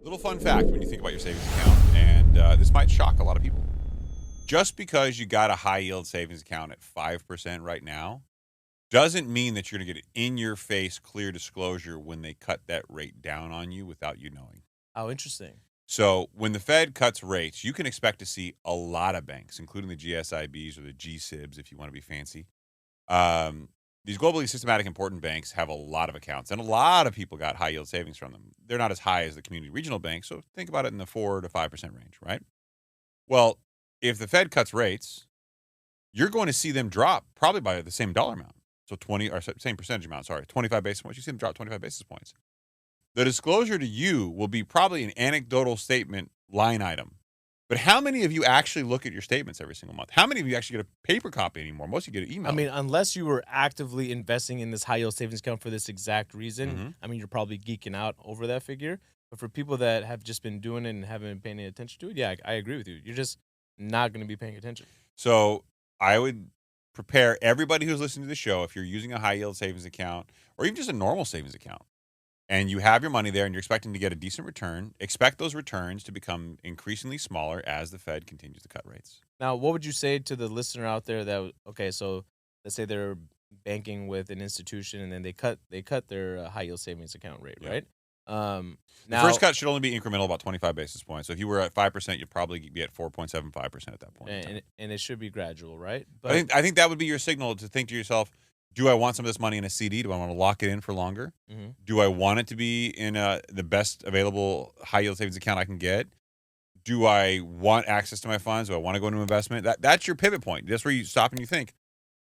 Little fun fact when you think about your savings account, and this might shock a lot of people. Just because you got a high yield savings account at 5% right now doesn't mean that you're going to get an in your face clear disclosure when they cut that rate down on you without you knowing. Oh, interesting. So when the Fed cuts rates, you can expect to see a lot of banks, including the GSIBs or the GSIBs if you want to be fancy. These globally systematic important banks have a lot of accounts, and a lot of people got high yield savings from them. They're not as high as the community regional banks, so think about it in the 4 to 5% range, right? Well, if the Fed cuts rates, you're going to see them drop probably by the same dollar amount. So same percentage amount, 25 basis points. You see them drop 25 basis points. The disclosure to you will be probably an anecdotal statement line item. But how many of you actually look at your statements every single month? How many of you actually get a paper copy anymore? Most of you get an email. I mean, unless you were actively investing in this high yield savings account for this exact reason, I mean, you're probably geeking out over that figure. But for people that have just been doing it and haven't been paying any attention to it, yeah, I agree with you. You're just not going to be paying attention. So I would prepare everybody who's listening to the show, if you're using a high yield savings account or even just a normal savings account, and you have your money there and you're expecting to get a decent return, expect those returns to become increasingly smaller as the Fed continues to cut rates. Now, what would you say to the listener out there that, okay, so let's say they're banking with an institution and then they cut their high yield savings account rate, right? Now, the Now, first cut should only be incremental, about 25 basis points. So if you were at 5%, you'd probably be at 4.75% at that point. and it should be gradual, right? But I think that would be your signal to think to yourself, do I want some of this money in a CD? Do I want to lock it in for longer? Do I want it to be in the best available high yield savings account I can get? Do I want access to my funds? Do I want to go into investment? That's your pivot point. That's where you stop and you think,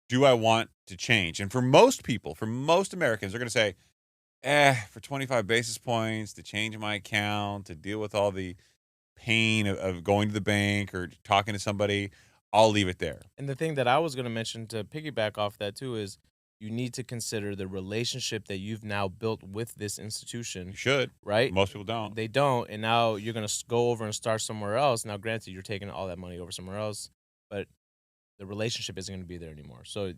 do I want to change? And for most people, for most Americans, they're going to say, for 25 basis points to change my account, to deal with all the pain of going to the bank or talking to somebody, I'll leave it there. And the thing that I was going to mention to piggyback off that too is you need to consider the relationship that you've now built with this institution. You should. Right? Most people don't. They don't. And now you're going to go over and start somewhere else. Now, granted, you're taking all that money over somewhere else, but the relationship isn't going to be there anymore. So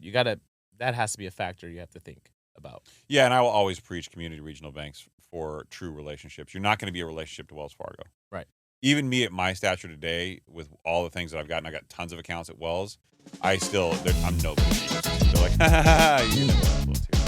that has to be a factor you have to think about. Yeah, and I will always preach community regional banks for true relationships. You're not going to be a relationship to Wells Fargo. Right. Even me at my stature today, with all the things that I've gotten, I got tons of accounts at Wells. I'm nobody. They're like, ha ha ha, you know influence here.